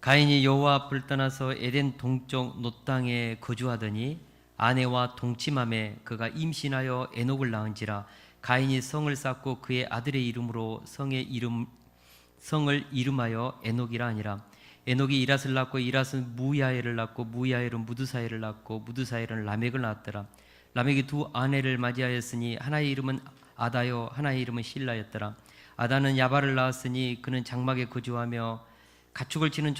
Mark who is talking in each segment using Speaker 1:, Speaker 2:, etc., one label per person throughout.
Speaker 1: 가인이 여호와 앞을 떠나서 에덴 동쪽 놋 땅에 거주하더니 아내와 동침함에 그가 임신하여 에녹을 낳은지라. 가인이 성을 쌓고 그의 아들의 이름으로 성을 이름하여 에녹이라 하니라. 에녹이 이랏을 낳고 이랏은 무야엘을 낳고 무야엘은 무드사엘을 낳고 무드사엘은 라멕을 낳았더라. 라멕이 두 아내를 맞이하였으니 하나의 이름은 아다요 하나의 이름은 실라였더라. 아다는 야발을 낳았으니 그는 장막에 거주하며 가축을 치는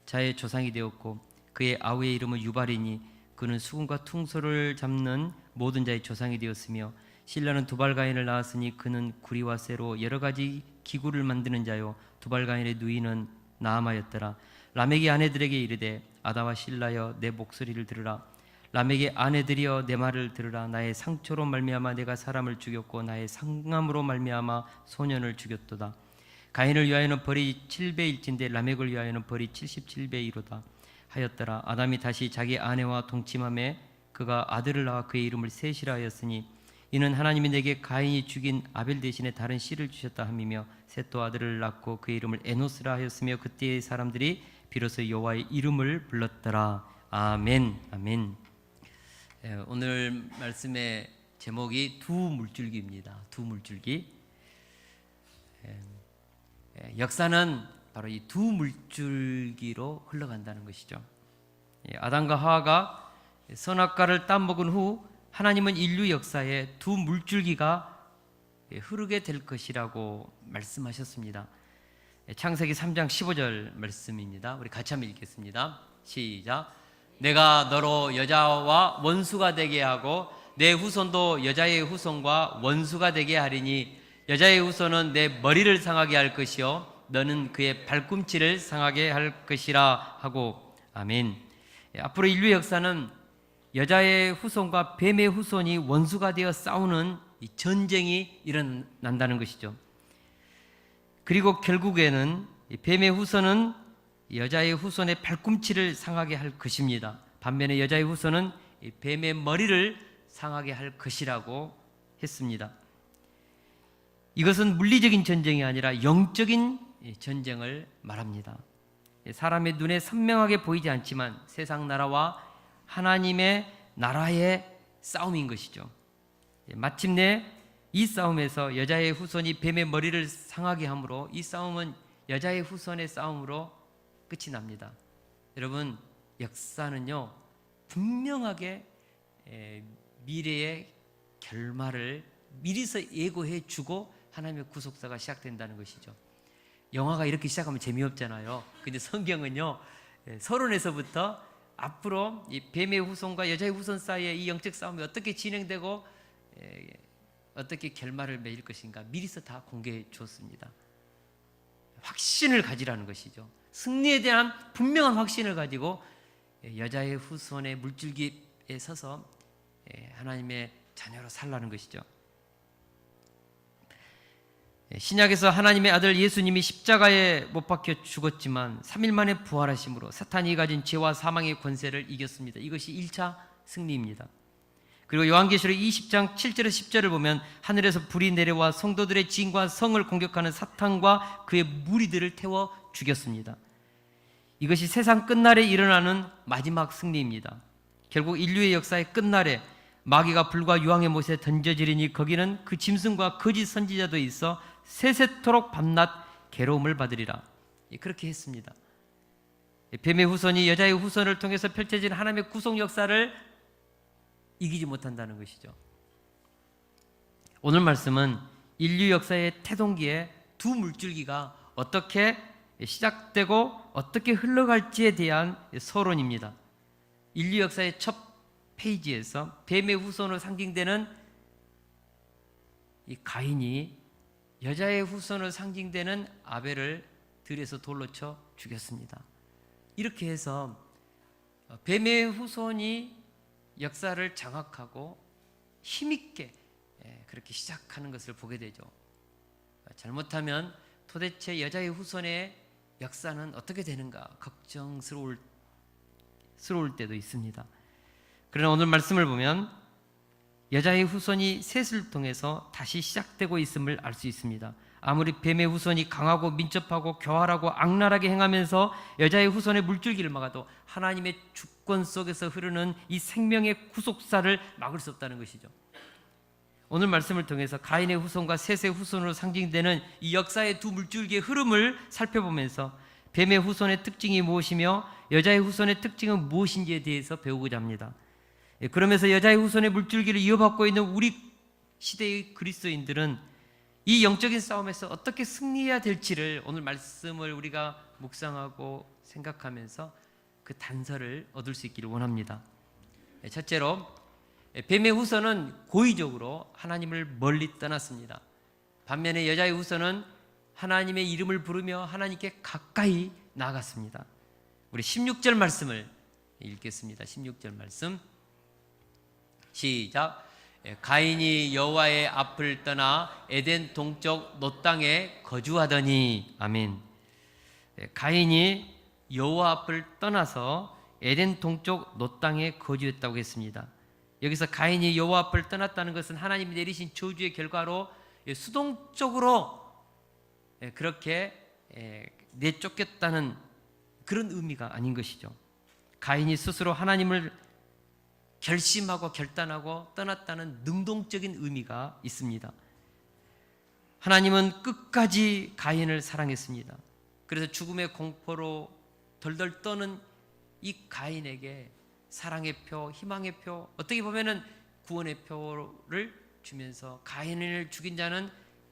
Speaker 1: 자의 조상이 되었고 그의 아우의 이름은 유발이니 그는 수금과 퉁소를 잡는 모든 자의 조상이 되었으며 실라는 두발가인을 낳았으니 그는 구리와 쇠로 여러 가지 기구를 만드는 자요 두발가인의 누이는 나아마였더라. 라멕이 아내들에게 이르되 아다와 실라여 내 목소리를 들으라. 라멕의 아내들이여 내 말을 들으라. 나의 상처로 말미암아 내가 사람을 죽였고 나의 상함으로 말미암아 소년을 죽였도다. 가인을 위하여는 벌이 7배일진데 라멕을 위하여는 벌이 77배이로다 하였더라. 아담이 다시 자기 아내와 동침함에 그가 아들을 낳아 그의 이름을 셋이라 하였으니 이는 하나님이 내게 가인이 죽인 아벨 대신에 다른 씨를 주셨다 함이며 셋도 아들을 낳고 그의 이름을 에노스라 하였으며 그때의 사람들이 비로소 여호와의 이름을 불렀더라. 아멘. 아멘. 오늘 말씀의 제목이 두 물줄기입니다. 두 물줄기. 역사는 바로 이 두 물줄기로 흘러간다는 것이죠. 아담과 하와가 선악과를 따먹은 후 하나님은 인류 역사에 두 물줄기가 흐르게 될 것이라고 말씀하셨습니다. 창세기 3장 15절 말씀입니다. 우리 같이 한번 읽겠습니다. 시작. 내가 너로 여자와 원수가 되게 하고 내 후손도 여자의 후손과 원수가 되게 하리니 여자의 후손은 내 머리를 상하게 할 것이요 너는 그의 발꿈치를 상하게 할 것이라 하고. 아멘. 앞으로 인류 역사는 여자의 후손과 뱀의 후손이 원수가 되어 싸우는 이 전쟁이 일어난다는 것이죠. 그리고 결국에는 뱀의 후손은 여자의 후손의 발꿈치를 상하게 할 것입니다. 반면에 여자의 후손은 뱀의 머리를 상하게 할 것이라고 했습니다. 이것은 물리적인 전쟁이 아니라 영적인 전쟁을 말합니다. 사람의 눈에 선명하게 보이지 않지만 세상 나라와 하나님의 나라의 싸움인 것이죠. 마침내 이 싸움에서 여자의 후손이 뱀의 머리를 상하게 하므로 이 싸움은 여자의 후손의 싸움으로 끝이 납니다. 여러분, 역사는요 분명하게 미래의 결말을 미리서 예고해 주고 하나님의 구속사가 시작된다는 것이죠. 영화가 이렇게 시작하면 재미없잖아요. 근데 성경은요 서론에서부터 앞으로 이 뱀의 후손과 여자의 후손 사이의 이 영적 싸움이 어떻게 진행되고 어떻게 결말을 맺을 것인가 미리서 다 공개해 주었습니다. 확신을 가지라는 것이죠. 승리에 대한 분명한 확신을 가지고 여자의 후손의 물줄기에 서서 하나님의 자녀로 살라는 것이죠. 신약에서 하나님의 아들 예수님이 십자가에 못 박혀 죽었지만 3일 만에 부활하심으로 사탄이 가진 죄와 사망의 권세를 이겼습니다. 이것이 1차 승리입니다. 그리고 요한계시록 20장 7절에서 10절을 보면 하늘에서 불이 내려와 성도들의 진과 성을 공격하는 사탄과 그의 무리들을 태워 죽였습니다. 이것이 세상 끝날에 일어나는 마지막 승리입니다. 결국 인류의 역사의 끝날에 마귀가 불과 유황의 못에 던져지리니 거기는 그 짐승과 거짓 선지자도 있어 세세토록 밤낮 괴로움을 받으리라. 그렇게 했습니다. 뱀의 후손이 여자의 후손을 통해서 펼쳐진 하나님의 구속 역사를 이기지 못한다는 것이죠. 오늘 말씀은 인류 역사의 태동기에 두 물줄기가 어떻게 시작되고 어떻게 흘러갈지에 대한 서론입니다. 인류 역사의 첫 페이지에서 뱀의 후손으로 상징되는 이 가인이 여자의 후손으로 상징되는 아벨을 들에서 돌로 쳐 죽였습니다. 이렇게 해서 뱀의 후손이 역사를 장악하고 힘있게 그렇게 시작하는 것을 보게 되죠. 잘못하면 도대체 여자의 후손의 역사는 어떻게 되는가 걱정스러울 때도 있습니다. 그러나 오늘 말씀을 보면 여자의 후손이 셋을 통해서 다시 시작되고 있음을 알 수 있습니다. 아무리 뱀의 후손이 강하고 민첩하고 교활하고 악랄하게 행하면서 여자의 후손의 물줄기를 막아도 하나님의 주권 속에서 흐르는 이 생명의 구속사를 막을 수 없다는 것이죠. 오늘 말씀을 통해서 가인의 후손과 셋의 후손으로 상징되는 이 역사의 두 물줄기의 흐름을 살펴보면서 뱀의 후손의 특징이 무엇이며 여자의 후손의 특징은 무엇인지에 대해서 배우고자 합니다. 그러면서 여자의 후손의 물줄기를 이어받고 있는 우리 시대의 그리스도인들은 이 영적인 싸움에서 어떻게 승리해야 될지를 오늘 말씀을 우리가 묵상하고 생각하면서 그 단서를 얻을 수 있기를 원합니다. 첫째로, 뱀의 후손은 고의적으로 하나님을 멀리 떠났습니다. 반면에 여자의 후손은 하나님의 이름을 부르며 하나님께 가까이 나아갔습니다. 우리 16절 말씀을 읽겠습니다. 16절 말씀 시작. 가인이 여호와의 앞을 떠나 에덴 동쪽 놋 땅에 거주하더니. 아멘. 가인이 여호와 앞을 떠나서 에덴 동쪽 놋 땅에 거주했다고 했습니다. 여기서 가인이 여호와 앞을 떠났다는 것은 하나님이 내리신 저주의 결과로 수동적으로 그렇게 내쫓겼다는 그런 의미가 아닌 것이죠. 가인이 스스로 하나님을 결심하고 결단하고 떠났다는 능동적인 의미가 있습니다. 하나님은 끝까지 가인을 사랑했습니다. 그래서 죽음의 공포로 덜덜 떠는 이 가인에게 사랑의 표, 희망의 표, 어떻게 보면은 구원의 표를 주면서 가인을 죽인 자는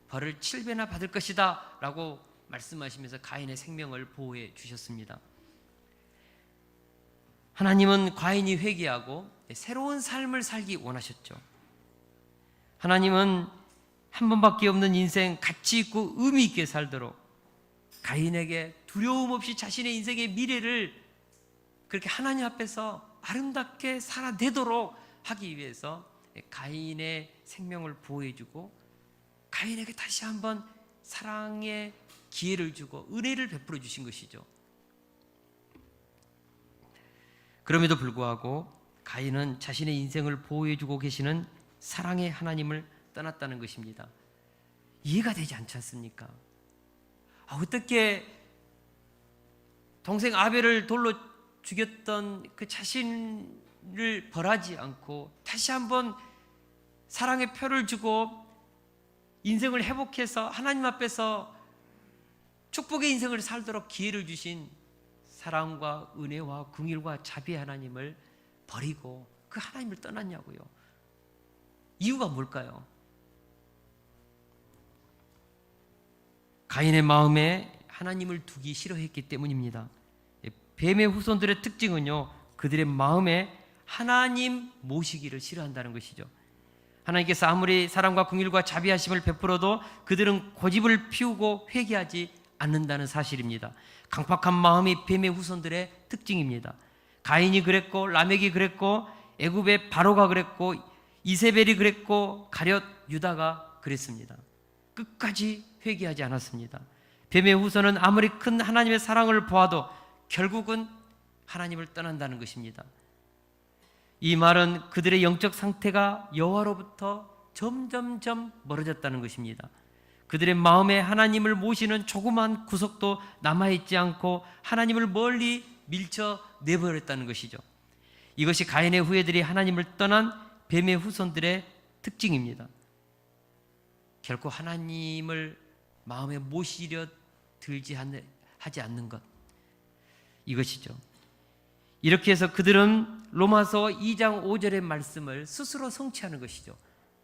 Speaker 1: 벌을 7배나 받을 것이다 라고 말씀하시면서 가인의 생명을 보호해 주셨습니다. 하나님은 가인이 회개하고 새로운 삶을 살기 원하셨죠. 하나님은 한 번밖에 없는 인생 가치 있고 의미 있게 살도록 가인에게 두려움 없이 자신의 인생의 미래를 그렇게 하나님 앞에서 아름답게 살아내도록 하기 위해서 가인의 생명을 보호해주고 가인에게 다시 한번 사랑의 기회를 주고 은혜를 베풀어 주신 것이죠. 그럼에도 불구하고 가인은 자신의 인생을 보호해주고 계시는 사랑의 하나님을 떠났다는 것입니다. 이해가 되지 않지 않습니까? 어떻게 동생 아벨을 돌로 죽였던 그 자신을 벌하지 않고 다시 한번 사랑의 표를 주고 인생을 회복해서 하나님 앞에서 축복의 인생을 살도록 기회를 주신 사랑과 은혜와 긍휼과 자비의 하나님을 버리고 그 하나님을 떠났냐고요. 이유가 뭘까요? 가인의 마음에 하나님을 두기 싫어했기 때문입니다. 뱀의 후손들의 특징은요, 그들의 마음에 하나님 모시기를 싫어한다는 것이죠. 하나님께서 아무리 사랑과 긍휼과 자비하심을 베풀어도 그들은 고집을 피우고 회개하지 않는다는 사실입니다. 강팍한 마음이 뱀의 후손들의 특징입니다. 가인이 그랬고 라멕이 그랬고 애굽의 바로가 그랬고 이세벨이 그랬고 가룟 유다가 그랬습니다. 끝까지 회개하지 않았습니다. 뱀의 후손은 아무리 큰 하나님의 사랑을 보아도 결국은 하나님을 떠난다는 것입니다. 이 말은 그들의 영적 상태가 여호와로부터 점점점 멀어졌다는 것입니다. 그들의 마음에 하나님을 모시는 조그만 구석도 남아있지 않고 하나님을 멀리 밀쳐 내버렸다는 것이죠. 이것이 가인의 후예들이 하나님을 떠난 뱀의 후손들의 특징입니다. 결코 하나님을 마음에 모시려 들지 하지 않는 것, 이것이죠. 이렇게 해서 그들은 로마서 2장 5절의 말씀을 스스로 성취하는 것이죠.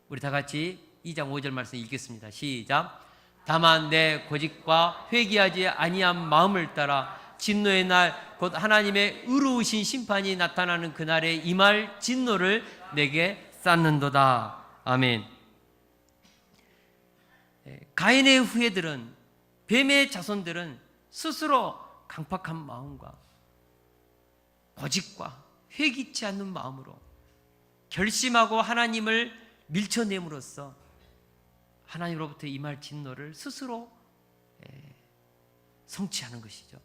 Speaker 1: 우리 다 같이 2장 5절 말씀 읽겠습니다. 시작. 다만 내 고집과 회개하지 아니한 마음을 따라 진노의 날 곧 하나님의 의로우신 심판이 나타나는 그날에 임할 진노를 내게 쌓는도다. 아멘. 가인의 후예들은, 뱀의 자손들은 스스로 강팍한 마음과 고집과 회개치 않는 마음으로 결심하고 하나님을 밀쳐냄으로써 하나님으로부터 임할 진노를 스스로 성취하는 것이죠.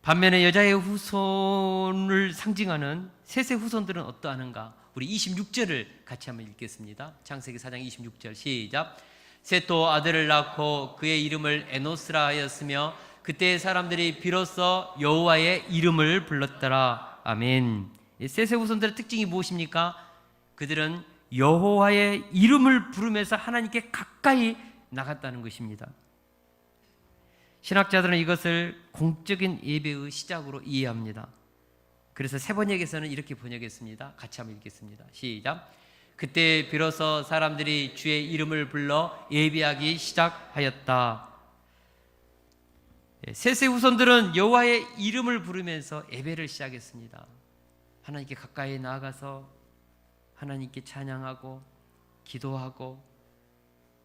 Speaker 1: 반면에 여자의 후손을 상징하는 셋의 후손들은 어떠하는가? 우리 26절을 같이 한번 읽겠습니다. 창세기 4장 26절 시작. 셋도 아들을 낳고 그의 이름을 에노스라 하였으며 그때의 사람들이 비로소 여호와의 이름을 불렀더라. 아멘. 셋의 후손들의 특징이 무엇입니까? 그들은 여호와의 이름을 부르면서 하나님께 가까이 나갔다는 것입니다. 신학자들은 이것을 공적인 예배의 시작으로 이해합니다. 그래서 세 번역에서는 이렇게 번역했습니다. 같이 한번 읽겠습니다. 시작. 그때 비로소 사람들이 주의 이름을 불러 예배하기 시작하였다. 셋의 후손들은 여호와의 이름을 부르면서 예배를 시작했습니다. 하나님께 가까이 나아가서 하나님께 찬양하고 기도하고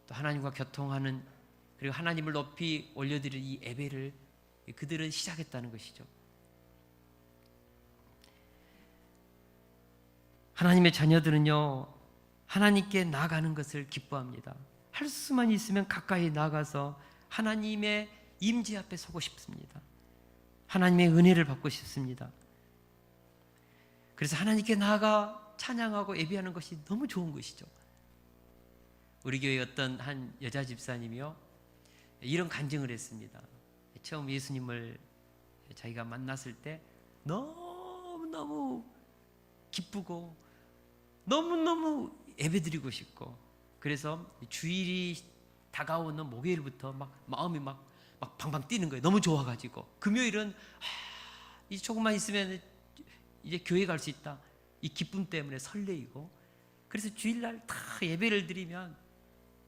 Speaker 1: 또 하나님과 교통하는, 그리고 하나님을 높이 올려드릴 이 예배를 그들은 시작했다는 것이죠. 하나님의 자녀들은요, 하나님께 나아가는 것을 기뻐합니다. 할 수만 있으면 가까이 나가서 하나님의 임재 앞에 서고 싶습니다. 하나님의 은혜를 받고 싶습니다. 그래서 하나님께 나아가 찬양하고 예배하는 것이 너무 좋은 것이죠. 우리 교회 어떤 한 여자 집사님이요, 이런 간증을 했습니다. 처음 예수님을 자기가 만났을 때 너무너무 기쁘고 너무너무 예배드리고 싶고, 그래서 주일이 다가오는 목요일부터 막 마음이 막 방방 뛰는 거예요. 너무 좋아가지고 금요일은 이제 조금만 있으면 이제 교회 갈 수 있다, 이 기쁨 때문에 설레이고, 그래서 주일날 다 예배를 드리면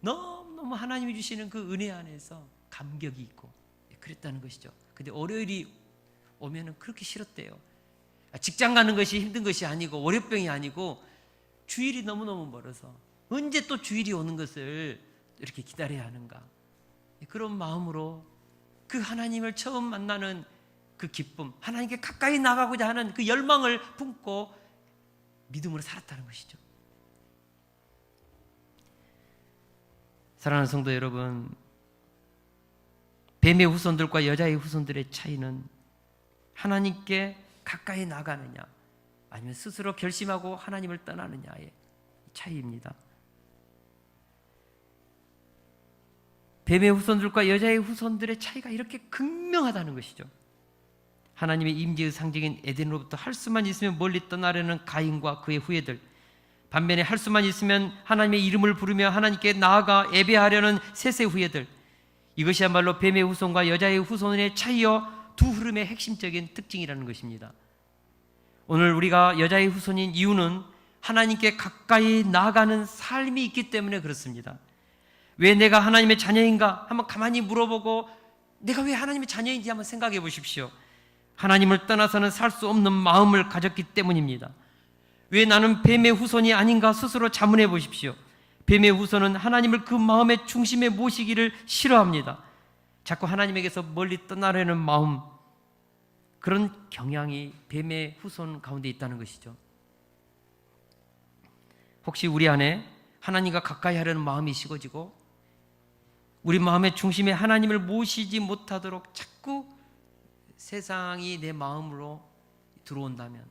Speaker 1: 너무너무 하나님이 주시는 그 은혜 안에서 감격이 있고 그랬다는 것이죠. 근데 월요일이 오면은 그렇게 싫었대요. 직장 가는 것이 힘든 것이 아니고 월요병이 아니고 주일이 너무너무 멀어서 언제 또 주일이 오는 것을 이렇게 기다려야 하는가, 그런 마음으로 그 하나님을 처음 만나는 그 기쁨, 하나님께 가까이 나가고자 하는 그 열망을 품고 믿음으로 살았다는 것이죠. 사랑하는 성도 여러분, 뱀의 후손들과 여자의 후손들의 차이는 하나님께 가까이 나가느냐 아니면 스스로 결심하고 하나님을 떠나느냐의 차이입니다. 뱀의 후손들과 여자의 후손들의 차이가 이렇게 극명하다는 것이죠. 하나님의 임재의 상징인 에덴으로부터 할 수만 있으면 멀리 떠나려는 가인과 그의 후예들, 반면에 할 수만 있으면 하나님의 이름을 부르며 하나님께 나아가 예배하려는 셋의 후예들, 이것이야말로 뱀의 후손과 여자의 후손의 차이여 두 흐름의 핵심적인 특징이라는 것입니다. 오늘 우리가 여자의 후손인 이유는 하나님께 가까이 나아가는 삶이 있기 때문에 그렇습니다. 왜 내가 하나님의 자녀인가 한번 가만히 물어보고, 내가 왜 하나님의 자녀인지 한번 생각해 보십시오. 하나님을 떠나서는 살 수 없는 마음을 가졌기 때문입니다. 왜 나는 뱀의 후손이 아닌가 스스로 자문해 보십시오. 뱀의 후손은 하나님을 그 마음의 중심에 모시기를 싫어합니다. 자꾸 하나님에게서 멀리 떠나려는 마음, 그런 경향이 뱀의 후손 가운데 있다는 것이죠. 혹시 우리 안에 하나님과 가까이 하려는 마음이 식어지고 우리 마음의 중심에 하나님을 모시지 못하도록 자꾸 세상이 내 마음으로 들어온다면,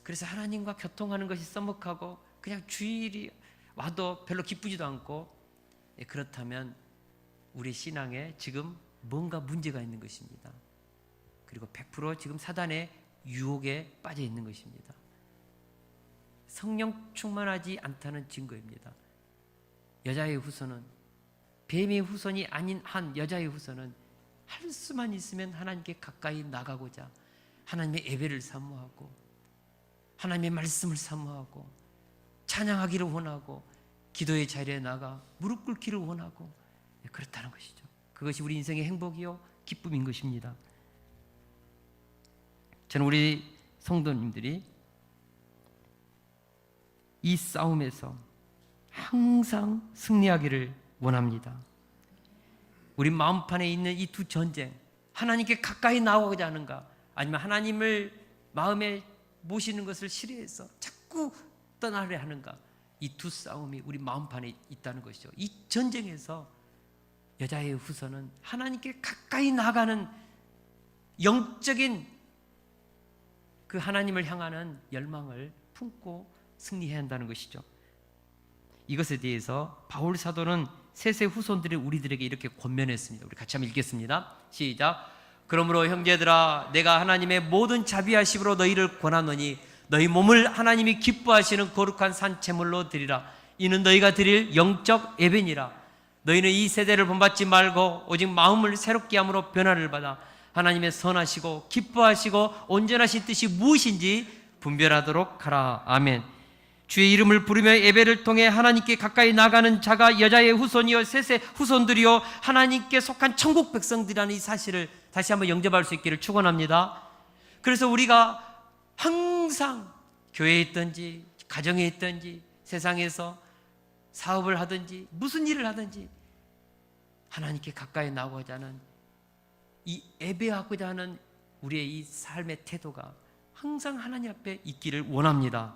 Speaker 1: 그래서 하나님과 교통하는 것이 써먹하고 그냥 주일이 와도 별로 기쁘지도 않고, 그렇다면 우리 신앙에 지금 뭔가 문제가 있는 것입니다. 그리고 100% 지금 사단의 유혹에 빠져 있는 것입니다. 성령 충만하지 않다는 증거입니다. 여자의 후손은, 뱀의 후손이 아닌 한 여자의 후손은 할 수만 있으면 하나님께 가까이 나가고자 하나님의 예배를 사모하고 하나님의 말씀을 사모하고 찬양하기를 원하고 기도의 자리에 나가 무릎 꿇기를 원하고, 그렇다는 것이죠. 그것이 우리 인생의 행복이요 기쁨인 것입니다. 저는 우리 성도님들이 이 싸움에서 항상 승리하기를 원합니다. 우리 마음판에 있는 이 두 전쟁, 하나님께 가까이 나오고자 하는가 아니면 하나님을 마음에 모시는 것을 싫어해서 자꾸 떠나려 하는가, 이 두 싸움이 우리 마음판에 있다는 것이죠. 이 전쟁에서 여자의 후손은 하나님께 가까이 나가는 영적인 그 하나님을 향하는 열망을 품고 승리해야 한다는 것이죠. 이것에 대해서 바울 사도는 셋의 후손들이 우리들에게 이렇게 권면했습니다. 우리 같이 한번 읽겠습니다. 시작. 그러므로 형제들아, 내가 하나님의 모든 자비하심으로 너희를 권하노니 너희 몸을 하나님이 기뻐하시는 거룩한 산제물로 드리라. 이는 너희가 드릴 영적 예배니라. 너희는 이 세대를 본받지 말고 오직 마음을 새롭게 함으로 변화를 받아 하나님의 선하시고 기뻐하시고 온전하신 뜻이 무엇인지 분별하도록 하라. 아멘. 주의 이름을 부르며 예배를 통해 하나님께 가까이 나가는 자가 여자의 후손이요 셋의 후손들이요 하나님께 속한 천국 백성들이라는 이 사실을 다시 한번 영접할 수 있기를 축원합니다. 그래서 우리가 항상 교회에 있든지 가정에 있든지 세상에서 사업을 하든지 무슨 일을 하든지 하나님께 가까이 나오고자 하는 이 예배하고자 하는 우리의 이 삶의 태도가 항상 하나님 앞에 있기를 원합니다.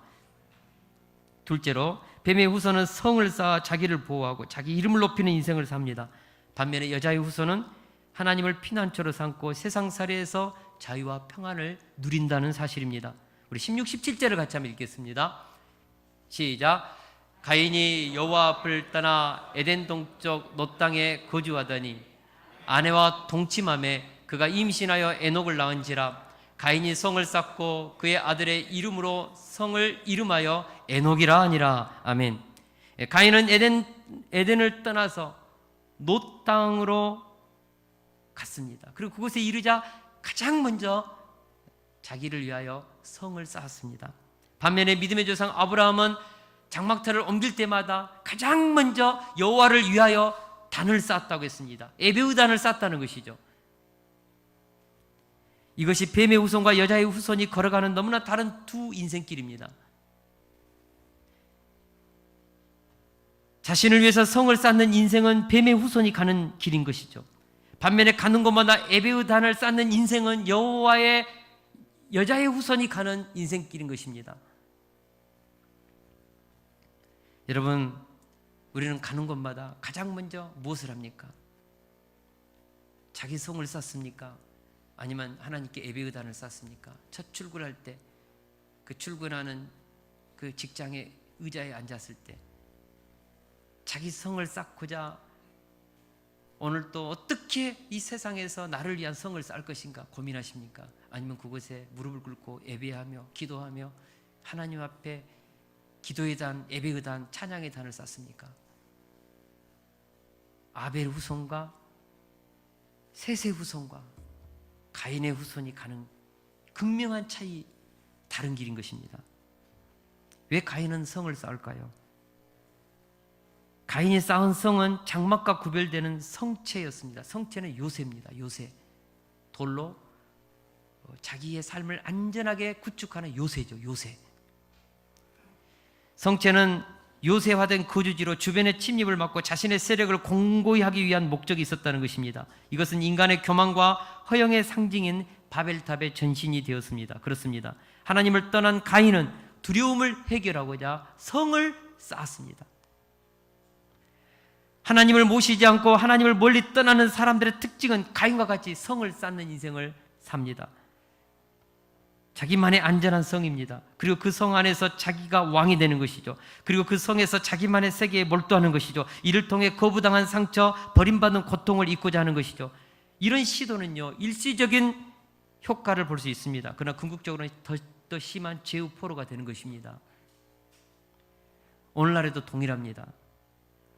Speaker 1: 둘째로, 뱀의 후손은 성을 쌓아 자기를 보호하고 자기 이름을 높이는 인생을 삽니다. 반면에 여자의 후손은 하나님을 피난처로 삼고 세상살이에서 자유와 평안을 누린다는 사실입니다. 우리 16, 17절을 같이 한번 읽겠습니다. 시작. 가인이 여호와 앞을 떠나 에덴 동쪽 놋 땅에 거주하더니 아내와 동침함에 그가 임신하여 에녹을 낳은지라. 가인이 성을 쌓고 그의 아들의 이름으로 성을 이름하여 에녹이라 하니라. 아멘. 가인은 에덴을 떠나서 놋 땅으로 갔습니다. 그리고 그곳에 이르자 가장 먼저 자기를 위하여 성을 쌓았습니다. 반면에 믿음의 조상 아브라함은 장막터를 옮길 때마다 가장 먼저 여호와를 위하여 단을 쌓았다고 했습니다. 에베의 단을 쌓았다는 것이죠. 이것이 뱀의 후손과 여자의 후손이 걸어가는 너무나 다른 두 인생길입니다. 자신을 위해서 성을 쌓는 인생은 뱀의 후손이 가는 길인 것이죠. 반면에 가는 곳마다 에베의 단을 쌓는 인생은 여호와의 여자의 후손이 가는 인생길인 것입니다. 여러분, 우리는 가는 곳마다 가장 먼저 무엇을 합니까? 자기 성을 쌓습니까? 아니면 하나님께 예배의 단을 쌓습니까? 첫 출근할 때, 그 출근하는 그 직장의 의자에 앉았을 때 자기 성을 쌓고자 오늘 또 어떻게 이 세상에서 나를 위한 성을 쌓을 것인가 고민하십니까? 아니면 그곳에 무릎을 꿇고 예배하며 기도하며 하나님 앞에 기도의 단, 예배의 단, 찬양의 단을 쌓습니까? 아벨 후손과 셋의 후손과 가인의 후손이 가는 극명한 차이, 다른 길인 것입니다. 왜 가인은 성을 쌓을까요? 가인이 쌓은 성은 장막과 구별되는 성체였습니다. 성체는 요새입니다. 요새. 돌로 자기의 삶을 안전하게 구축하는 요새죠. 요새. 성체는 요새화된 거주지로 주변의 침입을 막고 자신의 세력을 공고히 하기 위한 목적이 있었다는 것입니다. 이것은 인간의 교만과 허영의 상징인 바벨탑의 전신이 되었습니다. 그렇습니다. 하나님을 떠난 가인은 두려움을 해결하고자 성을 쌓았습니다. 하나님을 모시지 않고 하나님을 멀리 떠나는 사람들의 특징은 가인과 같이 성을 쌓는 인생을 삽니다. 자기만의 안전한 성입니다. 그리고 그 성 안에서 자기가 왕이 되는 것이죠. 그리고 그 성에서 자기만의 세계에 몰두하는 것이죠. 이를 통해 거부당한 상처, 버림받은 고통을 잊고자 하는 것이죠. 이런 시도는요, 일시적인 효과를 볼 수 있습니다. 그러나 궁극적으로는 더 심한 죄의 포로가 되는 것입니다. 오늘날에도 동일합니다.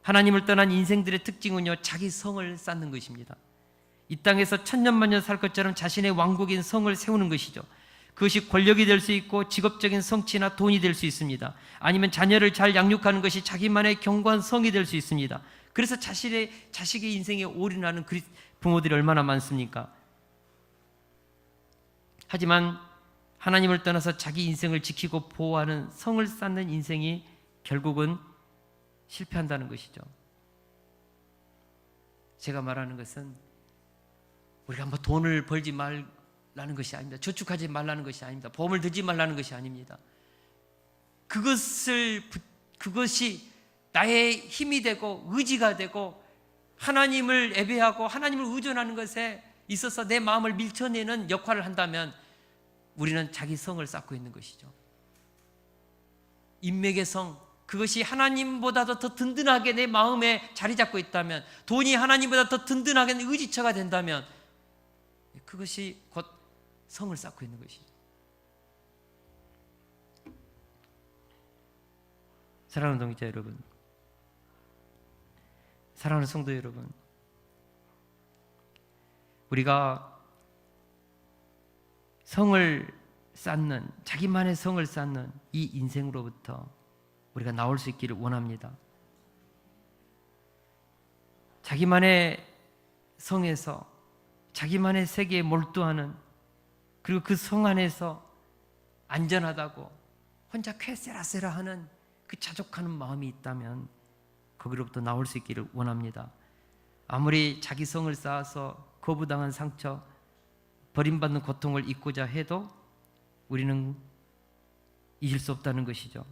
Speaker 1: 하나님을 떠난 인생들의 특징은요, 자기 성을 쌓는 것입니다. 이 땅에서 천년만년 살 것처럼 자신의 왕국인 성을 세우는 것이죠. 그것이 권력이 될 수 있고 직업적인 성취나 돈이 될 수 있습니다. 아니면 자녀를 잘 양육하는 것이 자기만의 견고한 성이 될 수 있습니다. 그래서 자식의 인생에 올인하는 부모들이 얼마나 많습니까? 하지만 하나님을 떠나서 자기 인생을 지키고 보호하는 성을 쌓는 인생이 결국은 실패한다는 것이죠. 제가 말하는 것은 우리가 뭐 돈을 벌지 말라는 것이 아닙니다. 저축하지 말라는 것이 아닙니다. 보험을 들지 말라는 것이 아닙니다. 그것이 나의 힘이 되고 의지가 되고 하나님을 예배하고 하나님을 의존하는 것에 있어서 내 마음을 밀쳐내는 역할을 한다면 우리는 자기 성을 쌓고 있는 것이죠. 인맥의 성, 그것이 하나님보다도 더 든든하게 내 마음에 자리 잡고 있다면, 돈이 하나님보다 더 든든하게 의지처가 된다면 그것이 곧 성을 쌓고 있는 것이죠. 사랑하는 동역자 여러분, 사랑하는 성도 여러분, 우리가 성을 쌓는, 자기만의 성을 쌓는 이 인생으로부터 우리가 나올 수 있기를 원합니다. 자기만의 성에서 자기만의 세계에 몰두하는, 그리고 그 성 안에서 안전하다고 혼자 쾌세라세라 하는 그 자족하는 마음이 있다면 거기로부터 나올 수 있기를 원합니다. 아무리 자기 성을 쌓아서 거부당한 상처, 버림받는 고통을 잊고자 해도 우리는 잊을 수 없다는 것이죠.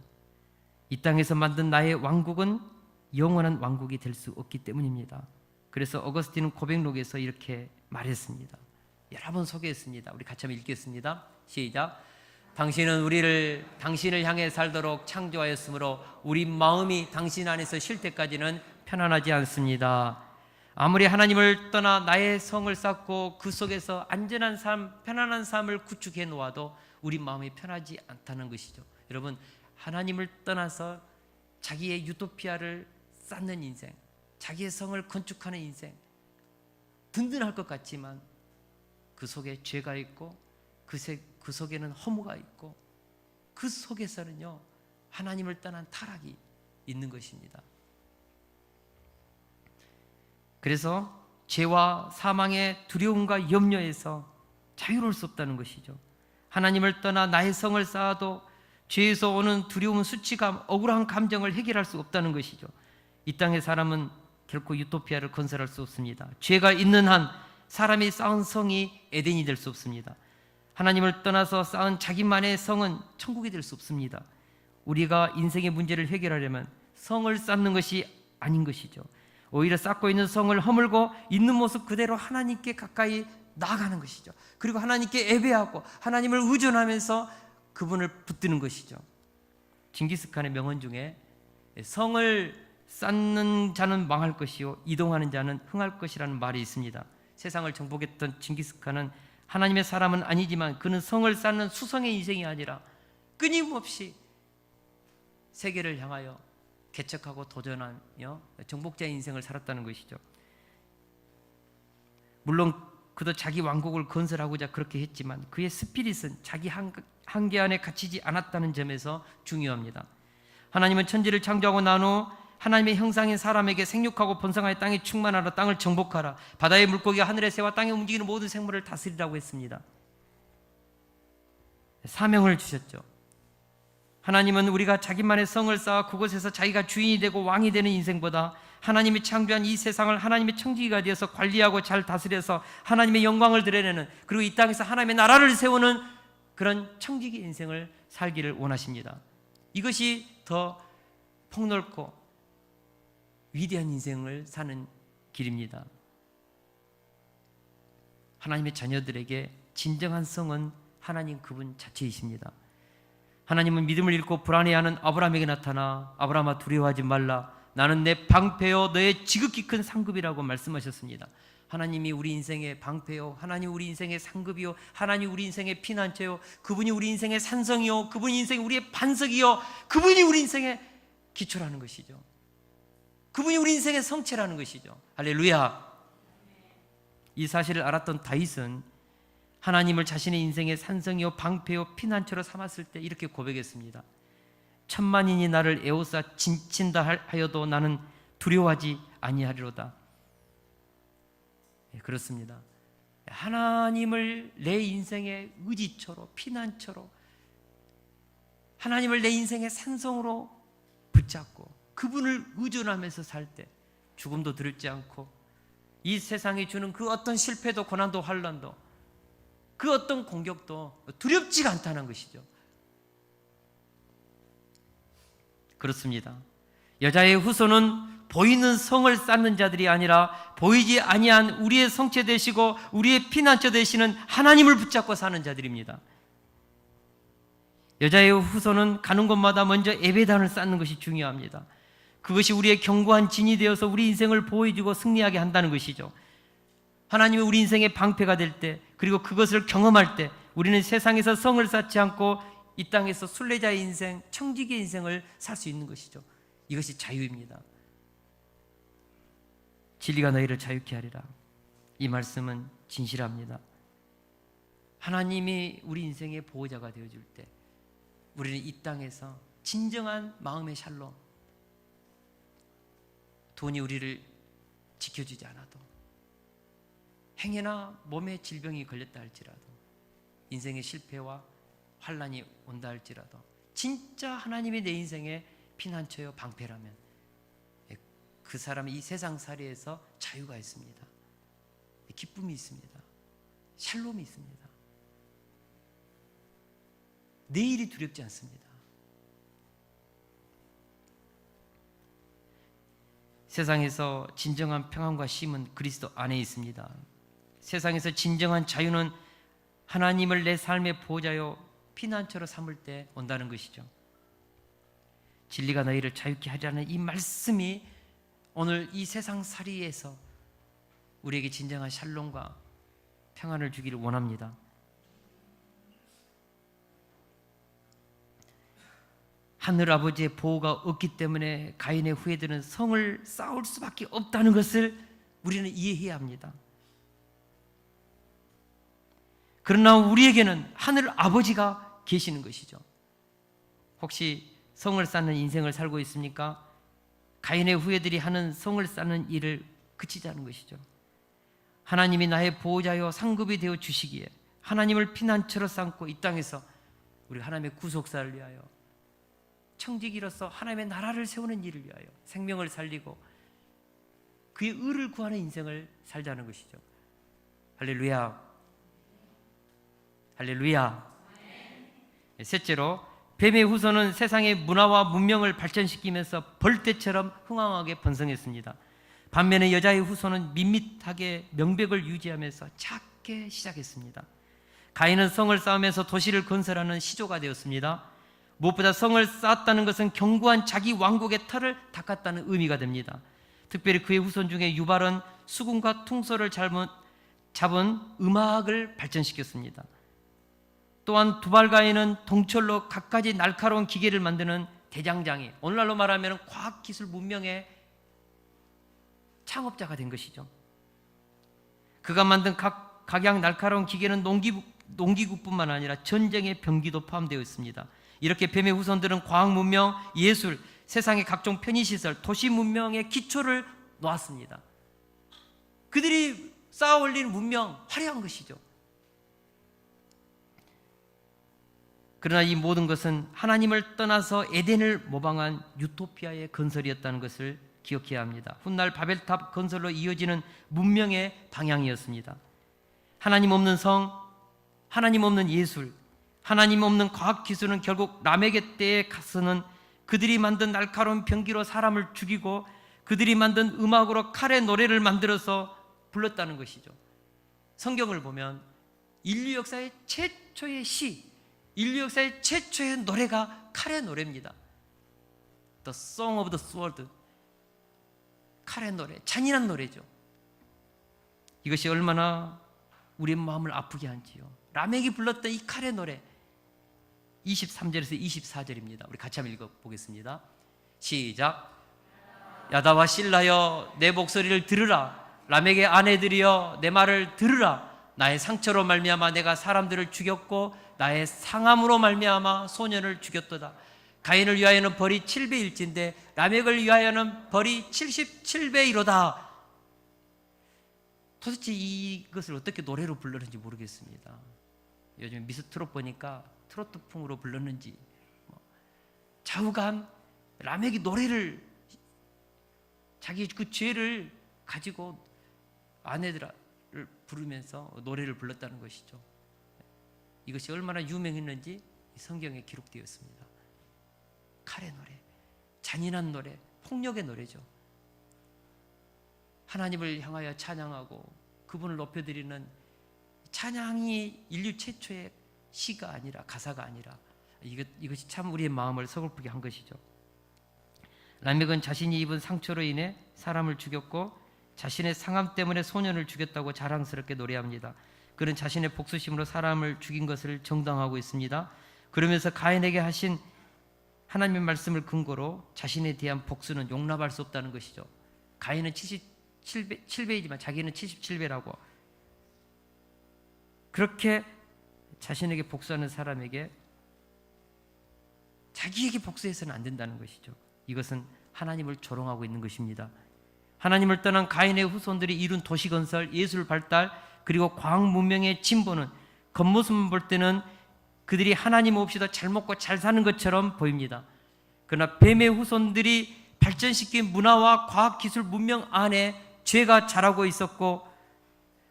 Speaker 1: 이 땅에서 만든 나의 왕국은 영원한 왕국이 될 수 없기 때문입니다. 그래서 어거스틴은 고백록에서 이렇게 말했습니다. 여러 번 소개했습니다. 우리 같이 한번 읽겠습니다. 시작. 당신은 우리를 당신을 향해 살도록 창조하였으므로 우리 마음이 당신 안에서 쉴 때까지는 편안하지 않습니다. 아무리 하나님을 떠나 나의 성을 쌓고 그 속에서 안전한 삶, 편안한 삶을 구축해 놓아도 우리 마음이 편하지 않다는 것이죠. 여러분, 하나님을 떠나서 자기의 유토피아를 쌓는 인생, 자기의 성을 건축하는 인생, 든든할 것 같지만 그 속에 죄가 있고 그 속에는 허무가 있고 그 속에서는요, 하나님을 떠난 타락이 있는 것입니다. 그래서 죄와 사망의 두려움과 염려에서 자유로울 수 없다는 것이죠. 하나님을 떠나 나의 성을 쌓아도 죄에서 오는 두려움, 수치감, 억울한 감정을 해결할 수 없다는 것이죠. 이 땅의 사람은 결코 유토피아를 건설할 수 없습니다. 죄가 있는 한 사람이 쌓은 성이 에덴이 될 수 없습니다. 하나님을 떠나서 쌓은 자기만의 성은 천국이 될 수 없습니다. 우리가 인생의 문제를 해결하려면 성을 쌓는 것이 아닌 것이죠. 오히려 쌓고 있는 성을 허물고 있는 모습 그대로 하나님께 가까이 나아가는 것이죠. 그리고 하나님께 예배하고 하나님을 의존하면서 그분을 붙드는 것이죠. 징기스칸의 명언 중에 성을 쌓는 자는 망할 것이요 이동하는 자는 흥할 것이라는 말이 있습니다. 세상을 정복했던 징기스칸은 하나님의 사람은 아니지만 그는 성을 쌓는 수성의 인생이 아니라 끊임없이 세계를 향하여 개척하고 도전하며 정복자의 인생을 살았다는 것이죠. 물론 그도 자기 왕국을 건설하고자 그렇게 했지만 그의 스피릿은 자기 한계 안에 갇히지 않았다는 점에서 중요합니다. 하나님은 천지를 창조하고 난 후 하나님의 형상인 사람에게 생육하고 번성하여 땅에 충만하라, 땅을 정복하라, 바다의 물고기와 하늘의 새와 땅에 움직이는 모든 생물을 다스리라고 했습니다. 사명을 주셨죠. 하나님은 우리가 자기만의 성을 쌓아 그곳에서 자기가 주인이 되고 왕이 되는 인생보다 하나님이 창조한 이 세상을 하나님의 청지기가 되어서 관리하고 잘 다스려서 하나님의 영광을 드러내는, 그리고 이 땅에서 하나님의 나라를 세우는 그런 청지기 인생을 살기를 원하십니다. 이것이 더 폭넓고 위대한 인생을 사는 길입니다. 하나님의 자녀들에게 진정한 성은 하나님 그분 자체이십니다. 하나님은 믿음을 잃고 불안해하는 아브라함에게 나타나 아브라함아 두려워하지 말라, 나는 내 방패요 너의 지극히 큰 상급이라고 말씀하셨습니다. 하나님이 우리 인생의 방패요, 하나님 우리 인생의 상급이요, 하나님 우리 인생의 피난처요, 그분이 우리 인생의 산성이요, 그분이 인생 우리의 반석이요, 그분이 우리 인생의 기초라는 것이죠. 그분이 우리 인생의 성체라는 것이죠. 할렐루야. 이 사실을 알았던 다윗은 하나님을 자신의 인생의 산성이요 방패요 피난처로 삼았을 때 이렇게 고백했습니다. 천만인이 나를 에워싸 진친다 하여도 나는 두려워하지 아니하리로다. 네, 그렇습니다. 하나님을 내 인생의 의지처로, 피난처로, 하나님을 내 인생의 산성으로 붙잡고 그분을 의존하면서 살 때 죽음도 두렵지 않고 이 세상이 주는 그 어떤 실패도 고난도 환난도 그 어떤 공격도 두렵지가 않다는 것이죠. 그렇습니다. 여자의 후손은 보이는 성을 쌓는 자들이 아니라 보이지 아니한 우리의 성체 되시고 우리의 피난처 되시는 하나님을 붙잡고 사는 자들입니다. 여자의 후손은 가는 곳마다 먼저 예배단을 쌓는 것이 중요합니다. 그것이 우리의 견고한 진이 되어서 우리 인생을 보호해주고 승리하게 한다는 것이죠. 하나님이 우리 인생의 방패가 될 때, 그리고 그것을 경험할 때 우리는 세상에서 성을 쌓지 않고 이 땅에서 순례자의 인생, 청지기의 인생을 살 수 있는 것이죠. 이것이 자유입니다. 진리가 너희를 자유케 하리라. 이 말씀은 진실합니다. 하나님이 우리 인생의 보호자가 되어줄 때 우리는 이 땅에서 진정한 마음의 샬롬, 돈이 우리를 지켜주지 않아도, 행여나 몸에 질병이 걸렸다 할지라도, 인생의 실패와 환난이 온다 할지라도 진짜 하나님이 내 인생의 피난처요 방패라면 그 사람은 이 세상살이에서 자유가 있습니다. 기쁨이 있습니다. 샬롬이 있습니다. 내일이 두렵지 않습니다. 세상에서 진정한 평안과 쉼은 그리스도 안에 있습니다. 세상에서 진정한 자유는 하나님을 내 삶의 보호자요 피난처로 삼을 때 온다는 것이죠. 진리가 너희를 자유케 하리라는 이 말씀이 오늘 이 세상살이에서 우리에게 진정한 샬롬과 평안을 주기를 원합니다. 하늘아버지의 보호가 없기 때문에 가인의 후예들은 성을 쌓을 수밖에 없다는 것을 우리는 이해해야 합니다. 그러나 우리에게는 하늘아버지가 계시는 것이죠. 혹시 성을 쌓는 인생을 살고 있습니까? 가인의 후예들이 하는 성을 쌓는 일을 그치자는 것이죠. 하나님이 나의 보호자요 상급이 되어 주시기에 하나님을 피난처로 삼고 이 땅에서 우리 하나님의 구속사를 위하여 청지기로서 하나님의 나라를 세우는 일을 위하여 생명을 살리고 그의 의를 구하는 인생을 살자는 것이죠. 할렐루야. 할렐루야. 셋째로, 뱀의 후손은 세상의 문화와 문명을 발전시키면서 벌떼처럼 흥황하게 번성했습니다. 반면에 여자의 후손은 밋밋하게 명백을 유지하면서 작게 시작했습니다. 가인은 성을 쌓으면서 도시를 건설하는 시조가 되었습니다. 무엇보다 성을 쌓았다는 것은 견고한 자기 왕국의 터를 닦았다는 의미가 됩니다. 특별히 그의 후손 중에 유발은 수군과 퉁소를 잡은 음악을 발전시켰습니다. 또한 두발가인은 동철로 갖가지 날카로운 기계를 만드는 대장장이, 오늘날로 말하면 과학기술 문명의 창업자가 된 것이죠. 그가 만든 각양 날카로운 기계는 농기구뿐만 아니라 전쟁의 병기도 포함되어 있습니다. 이렇게 뱀의 후손들은 과학 문명, 예술, 세상의 각종 편의시설, 도시 문명의 기초를 놓았습니다. 그들이 쌓아 올린 문명, 화려한 것이죠. 그러나 이 모든 것은 하나님을 떠나서 에덴을 모방한 유토피아의 건설이었다는 것을 기억해야 합니다. 훗날 바벨탑 건설로 이어지는 문명의 방향이었습니다. 하나님 없는 성, 하나님 없는 예술, 하나님 없는 과학기술은 결국 라멕의 때에 가서는 그들이 만든 날카로운 병기로 사람을 죽이고 그들이 만든 음악으로 칼의 노래를 만들어서 불렀다는 것이죠. 성경을 보면 인류 역사의 최초의 시, 인류 역사의 최초의 노래가 칼의 노래입니다. The Song of the Sword, 칼의 노래, 잔인한 노래죠. 이것이 얼마나 우리의 마음을 아프게 한지요. 라멕이 불렀던 이 칼의 노래, 23절에서 24절입니다. 우리 같이 한번 읽어보겠습니다. 시작. 야다와 실라여 내 목소리를 들으라. 라멕의 아내들이여 내 말을 들으라. 나의 상처로 말미암아 내가 사람들을 죽였고 나의 상함으로 말미암아 소년을 죽였도다. 가인을 위하여는 벌이 7배일진데 라멕을 위하여는 벌이 77배이로다. 도대체 이것을 어떻게 노래로 불렀는지 모르겠습니다. 요즘 미스트롯 보니까 트로트풍으로 불렀는지 좌우간 라멕이 노래를 자기 그 죄를 가지고 아내들을 부르면서 노래를 불렀다는 것이죠. 이것이 얼마나 유명했는지 성경에 기록되어 있습니다. 칼의 노래, 잔인한 노래, 폭력의 노래죠. 하나님을 향하여 찬양하고 그분을 높여드리는 찬양이 인류 최초의 시가 아니라, 가사가 아니라, 이것이 참 우리의 마음을 서글프게 한 것이죠. 라멕은 자신이 입은 상처로 인해 사람을 죽였고 자신의 상함 때문에 소년을 죽였다고 자랑스럽게 노래합니다. 그는 자신의 복수심으로 사람을 죽인 것을 정당화하고 있습니다. 그러면서 가인에게 하신 하나님의 말씀을 근거로 자신에 대한 복수는 용납할 수 없다는 것이죠. 가인은 77배이지만 자기는 77배라고, 그렇게 자신에게 복수하는 사람에게 자기에게 복수해서는 안 된다는 것이죠. 이것은 하나님을 조롱하고 있는 것입니다. 하나님을 떠난 가인의 후손들이 이룬 도시건설, 예술 발달, 그리고 과학 문명의 진보는 겉모습만 볼 때는 그들이 하나님 없이도 잘 먹고 잘 사는 것처럼 보입니다. 그러나 뱀의 후손들이 발전시킨 문화와 과학기술 문명 안에 죄가 자라고 있었고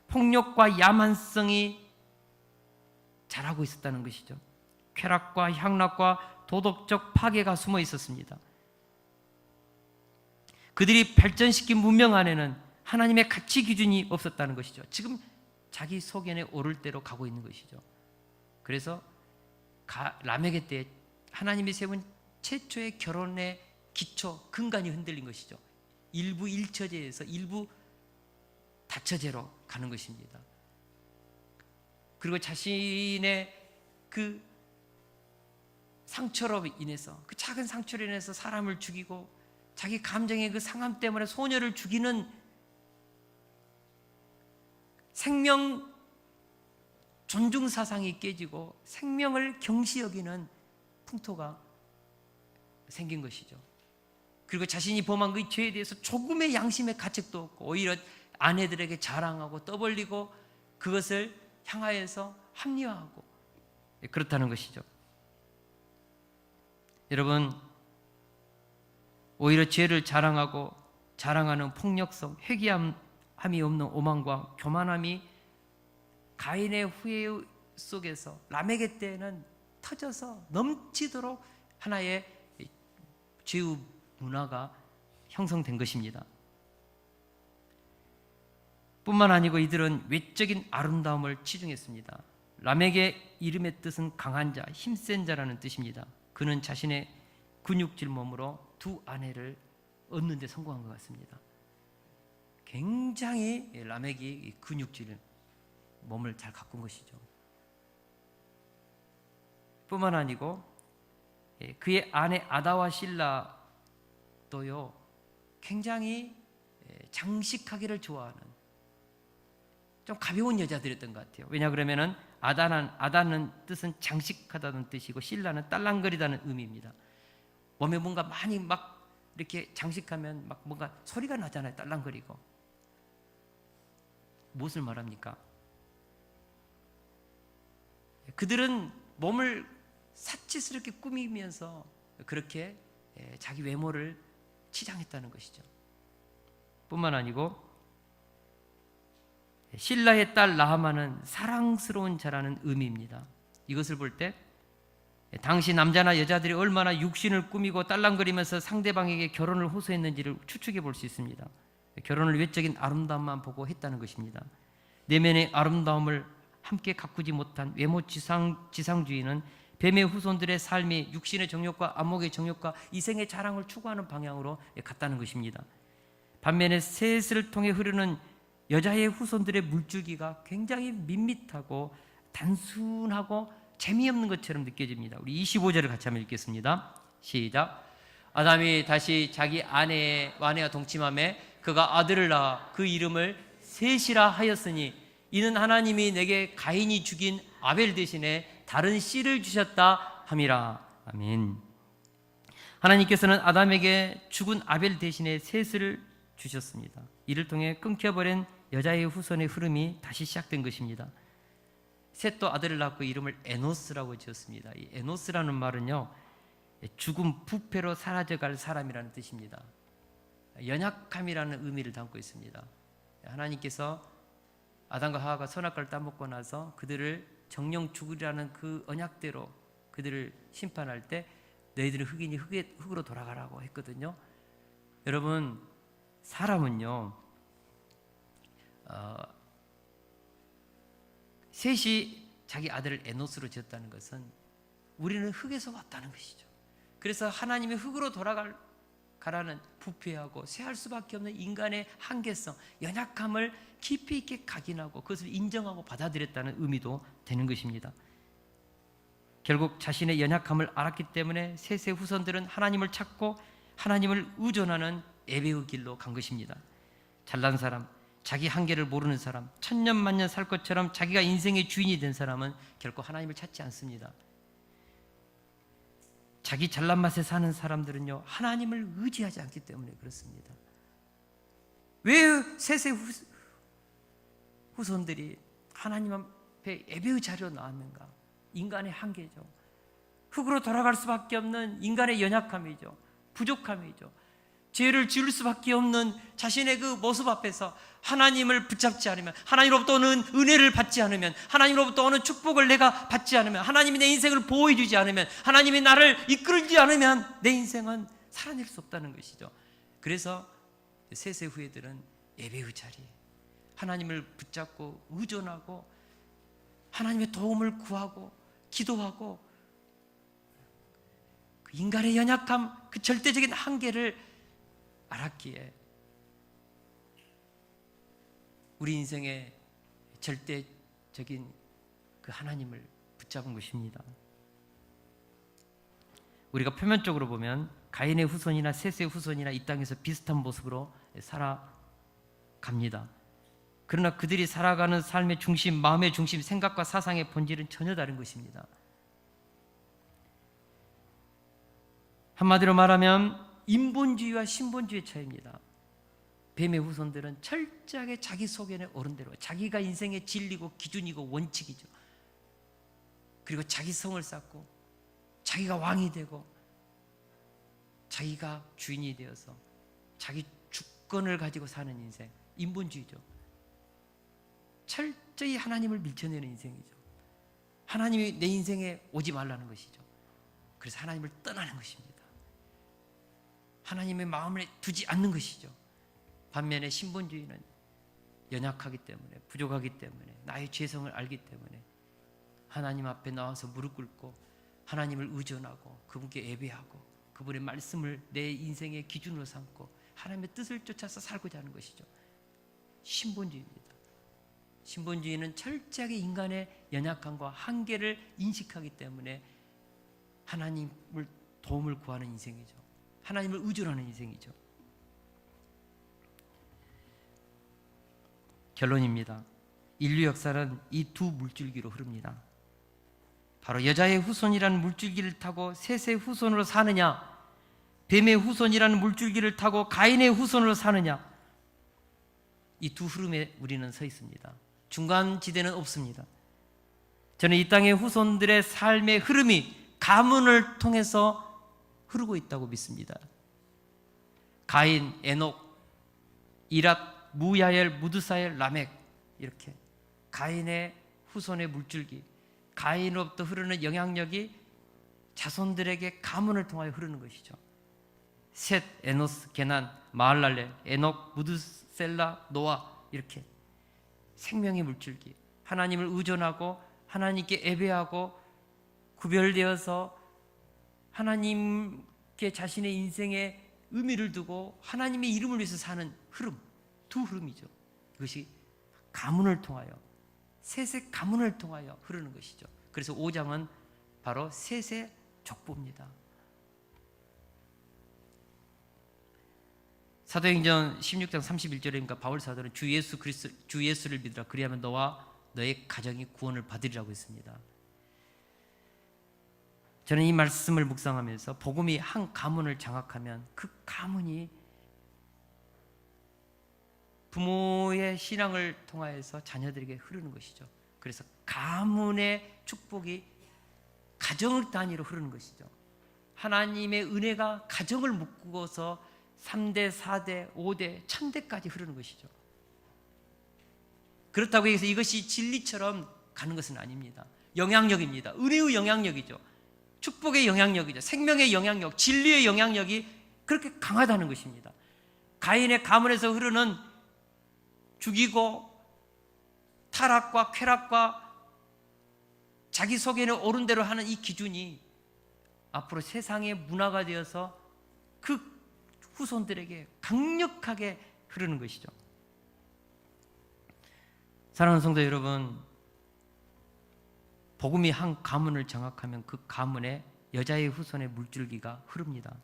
Speaker 1: 폭력과 야만성이 자라고 있었다는 것이죠. 쾌락과 향락과 도덕적 파괴가 숨어 있었습니다. 그들이 발전시킨 문명 안에는 하나님의 가치 기준이 없었다는 것이죠. 지금 자기 소견에 오를 대로 가고 있는 것이죠. 그래서 라멕의 때 하나님이 세운 최초의 결혼의 기초, 근간이 흔들린 것이죠. 일부 일처제에서 일부 다처제로 가는 것입니다. 그리고 자신의 그 상처로 인해서, 그 작은 상처로 인해서 사람을 죽이고 자기 감정의 그 상함 때문에 소녀를 죽이는 생명 존중 사상이 깨지고 생명을 경시 여기는 풍토가 생긴 것이죠. 그리고 자신이 범한 그 죄에 대해서 조금의 양심의 가책도 없고 오히려 아내들에게 자랑하고 떠벌리고 그것을 향하여서 합리화하고 그렇다는 것이죠. 여러분, 오히려 죄를 자랑하는 폭력성, 회개함이 없는 오만과 교만함이 가인의 후회 속에서 라멕의 때에는 터져서 넘치도록 하나의 죄의 문화가 형성된 것입니다. 뿐만 아니고 이들은 외적인 아름다움을 치중했습니다. 라멕의 이름의 뜻은 강한 자, 힘센 자라는 뜻입니다. 그는 자신의 근육질 몸으로 두 아내를 얻는 데 성공한 것 같습니다. 굉장히 라멕이 근육질 몸을 잘 가꾼 것이죠. 뿐만 아니고 그의 아내 아다와 실라도요 굉장히 장식하기를 좋아하는 좀 가벼운 여자들이었던 것 같아요. 왜냐 그러면은 아다는 뜻은 장식하다는 뜻이고 실라는 딸랑거리다는 의미입니다. 몸에 뭔가 많이 막 이렇게 장식하면 막 뭔가 소리가 나잖아요. 딸랑거리고. 무엇을 말합니까? 그들은 몸을 사치스럽게 꾸미면서 그렇게 자기 외모를 치장했다는 것이죠. 뿐만 아니고 실라의 딸 라하마는 사랑스러운 자라는 의미입니다. 이것을 볼 때 당시 남자나 여자들이 얼마나 육신을 꾸미고 딸랑거리면서 상대방에게 결혼을 호소했는지를 추측해 볼 수 있습니다. 결혼을 외적인 아름다움만 보고 했다는 것입니다. 내면의 아름다움을 함께 가꾸지 못한 외모 지상주의는 뱀의 후손들의 삶이 육신의 정욕과 안목의 정욕과 이생의 자랑을 추구하는 방향으로 갔다는 것입니다. 반면에 셋을 통해 흐르는 여자의 후손들의 물줄기가 굉장히 밋밋하고 단순하고 재미없는 것처럼 느껴집니다. 우리 25절을 같이 한번 읽겠습니다. 시작. 아담이 다시 자기 아내와 동침하매 그가 아들을 낳아 그 이름을 셋이라 하였으니 이는 하나님이 내게 가인이 죽인 아벨 대신에 다른 씨를 주셨다 함이라. 아멘. 하나님께서는 아담에게 죽은 아벨 대신에 셋을 주셨습니다. 이를 통해 끊겨버린 여자의 후손의 흐름이 다시 시작된 것입니다. 셋도 아들을 낳고 이름을 에노스라고 지었습니다. 이 에노스라는 말은요, 죽음 부패로 사라져갈 사람이라는 뜻입니다. 연약함이라는 의미를 담고 있습니다. 하나님께서 아담과 하와가 선악과를 따먹고 나서 그들을 정령 죽으라는 그 언약대로 그들을 심판할 때 너희들은 흙이니 흙으로 돌아가라고 했거든요. 여러분, 사람은요 셋이 자기 아들을 에노스로 지었다는 것은 우리는 흙에서 왔다는 것이죠. 그래서 하나님이 흙으로 돌아가라는 부패하고 쇠할 수밖에 없는 인간의 한계성, 연약함을 깊이 있게 각인하고 그것을 인정하고 받아들였다는 의미도 되는 것입니다. 결국 자신의 연약함을 알았기 때문에 셋의 후손들은 하나님을 찾고 하나님을 의존하는 예배의 길로 간 것입니다. 잘난 사람, 자기 한계를 모르는 사람, 천년만년 살 것처럼 자기가 인생의 주인이 된 사람은 결코 하나님을 찾지 않습니다. 자기 잘난 맛에 사는 사람들은요, 하나님을 의지하지 않기 때문에 그렇습니다. 왜 셋의 후손들이 하나님 앞에 예배의 자리로 나왔는가? 인간의 한계죠. 흙으로 돌아갈 수밖에 없는 인간의 연약함이죠. 부족함이죠. 죄를 지을 수밖에 없는 자신의 그 모습 앞에서 하나님을 붙잡지 않으면, 하나님으로부터 오는 은혜를 받지 않으면, 하나님으로부터 오는 축복을 내가 받지 않으면, 하나님이 내 인생을 보호해 주지 않으면, 하나님이 나를 이끌지 않으면 내 인생은 살아낼 수 없다는 것이죠. 그래서 셋의 후예들은 예배의 자리, 하나님을 붙잡고 의존하고 하나님의 도움을 구하고 기도하고 그 인간의 연약함, 그 절대적인 한계를 알았기에 우리 인생의 절대적인 그 하나님을 붙잡은 것입니다. 우리가 표면적으로 보면 가인의 후손이나 셋의 후손이나 이 땅에서 비슷한 모습으로 살아갑니다. 그러나 그들이 살아가는 삶의 중심, 마음의 중심, 생각과 사상의 본질은 전혀 다른 것입니다. 한마디로 말하면 인본주의와 신본주의의 차이입니다. 뱀의 후손들은 철저하게 자기 소견에 옳은 대로, 자기가 인생의 진리고 기준이고 원칙이죠. 그리고 자기 성을 쌓고 자기가 왕이 되고 자기가 주인이 되어서 자기 주권을 가지고 사는 인생, 인본주의죠. 철저히 하나님을 밀쳐내는 인생이죠. 하나님이 내 인생에 오지 말라는 것이죠. 그래서 하나님을 떠나는 것입니다. 하나님의 마음을 두지 않는 것이죠. 반면에 신본주의는 연약하기 때문에, 부족하기 때문에, 나의 죄성을 알기 때문에 하나님 앞에 나와서 무릎 꿇고 하나님을 의존하고 그분께 예배하고 그분의 말씀을 내 인생의 기준으로 삼고 하나님의 뜻을 쫓아서 살고자 하는 것이죠. 신본주의입니다. 신본주의는 철저하게 인간의 연약함과 한계를 인식하기 때문에 하나님을 도움을 구하는 인생이죠. 하나님을 의존하는 인생이죠. 결론입니다. 인류 역사는 이 두 물줄기로 흐릅니다. 바로 여자의 후손이라는 물줄기를 타고 셋의 후손으로 사느냐, 뱀의 후손이라는 물줄기를 타고 가인의 후손으로 사느냐, 이 두 흐름에 우리는 서 있습니다. 중간 지대는 없습니다. 저는 이 땅의 후손들의 삶의 흐름이 가문을 통해서 흐르고 있다고 믿습니다. 가인, 에녹, 이랏, 무야엘, 무드사엘, 라멕, 이렇게 가인의 후손의 물줄기, 가인으로부터 흐르는 영향력이 자손들에게 가문을 통하여 흐르는 것이죠. 셋, 에노스, 게난, 마할랄레, 에녹, 무드셀라, 노아, 이렇게 생명의 물줄기, 하나님을 의존하고 하나님께 예배하고 구별되어서 하나님께 자신의 인생에 의미를 두고 하나님의 이름을 위해서 사는 흐름, 두 흐름이죠. 이것이 가문을 통하여, 셋의 가문을 통하여 흐르는 것이죠. 그래서 5장은 바로 셋의 족보입니다. 사도행전 16장 31절에 바울 사도는 주 예수를 믿으라. 그리하면 너와 너의 가정이 구원을 받으리라고 했습니다. 저는 이 말씀을 묵상하면서 복음이 한 가문을 장악하면 그 가문이 부모의 신앙을 통하여서 자녀들에게 흐르는 것이죠. 그래서 가문의 축복이 가정 단위로 흐르는 것이죠. 하나님의 은혜가 가정을 묶어서 3대, 4대, 5대, 1000대까지 흐르는 것이죠. 그렇다고 해서 이것이 진리처럼 가는 것은 아닙니다. 영향력입니다. 은혜의 영향력이죠. 축복의 영향력이죠. 생명의 영향력, 진리의 영향력이 그렇게 강하다는 것입니다. 가인의 가문에서 흐르는 죽이고 타락과 쾌락과 자기 속에는 옳은 대로 하는 이 기준이 앞으로 세상의 문화가 되어서 그 후손들에게 강력하게 흐르는 것이죠. 사랑하는 성도 여러분, 복음이 한 가문을 장악하면 그 가문에 여자의 후손의 물줄기가 흐릅니다.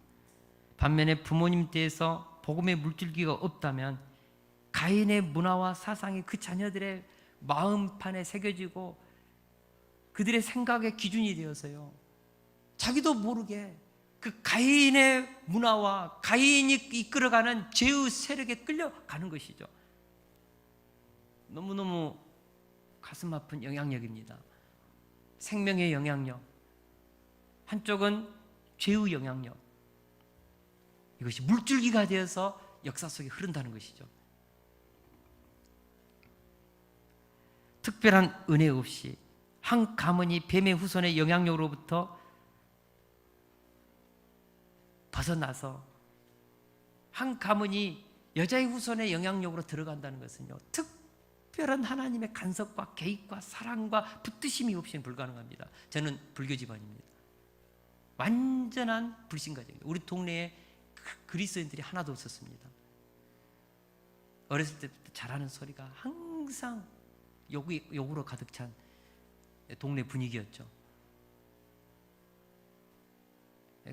Speaker 1: 반면에 부모님 때에서 복음의 물줄기가 없다면 가인의 문화와 사상이 그 자녀들의 마음판에 새겨지고 그들의 생각의 기준이 되어서요, 자기도 모르게 그 가인의 문화와 가인이 이끌어가는 죄의 세력에 끌려가는 것이죠. 너무너무 가슴 아픈 영향력입니다. 생명의 영향력, 한쪽은 죄의 영향력, 이것이 물줄기가 되어서 역사 속에 흐른다는 것이죠. 특별한 은혜 없이 한 가문이 뱀의 후손의 영향력으로부터 벗어나서 한 가문이 여자의 후손의 영향력으로 들어간다는 것은요, 특별한 하나님의 간섭과 개입과 사랑과 붙드심이 없이는 불가능합니다. 저는 불교 집안입니다. 완전한 불신가정입니다. 우리 동네에 그리스도인들이 하나도 없었습니다. 어렸을 때부터 잘하는 소리가 항상 욕으로 가득 찬 동네 분위기였죠.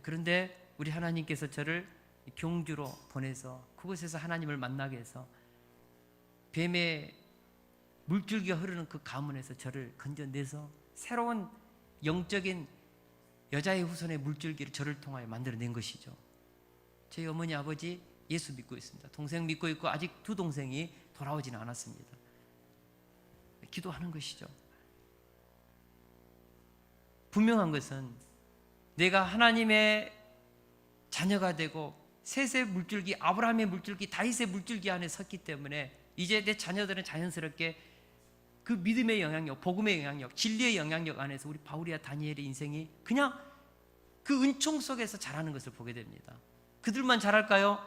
Speaker 1: 그런데 우리 하나님께서 저를 경주로 보내서 그곳에서 하나님을 만나게 해서 뱀의 물줄기가 흐르는 그 가문에서 저를 건져내서 새로운 영적인 여자의 후손의 물줄기를 저를 통하여 만들어낸 것이죠. 저희 어머니 아버지 예수 믿고 있습니다. 동생 믿고 있고 아직 두 동생이 돌아오지는 않았습니다. 기도하는 것이죠. 분명한 것은 내가 하나님의 자녀가 되고 셋의 물줄기, 아브라함의 물줄기, 다윗의 물줄기 안에 섰기 때문에 이제 내 자녀들은 자연스럽게 그 믿음의 영향력, 복음의 영향력, 진리의 영향력 안에서 우리 바울이와 다니엘의 인생이 그냥 그 은총 속에서 자라는 것을 보게 됩니다. 그들만 자랄까요?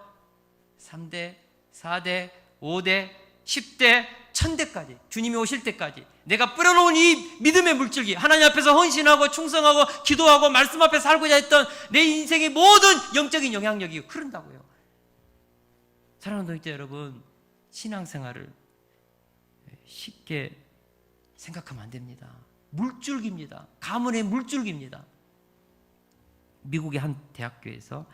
Speaker 1: 3대, 4대, 5대, 10대, 1000대까지, 주님이 오실 때까지 내가 뿌려놓은 이 믿음의 물줄기, 하나님 앞에서 헌신하고 충성하고 기도하고 말씀 앞에 살고자 했던 내 인생의 모든 영적인 영향력이 흐른다고요. 사랑하는 동역자 여러분, 신앙생활을 쉽게 생각하면 안 됩니다. 물줄기입니다. 가문의 물줄기입니다. 미국의 한 대학교에서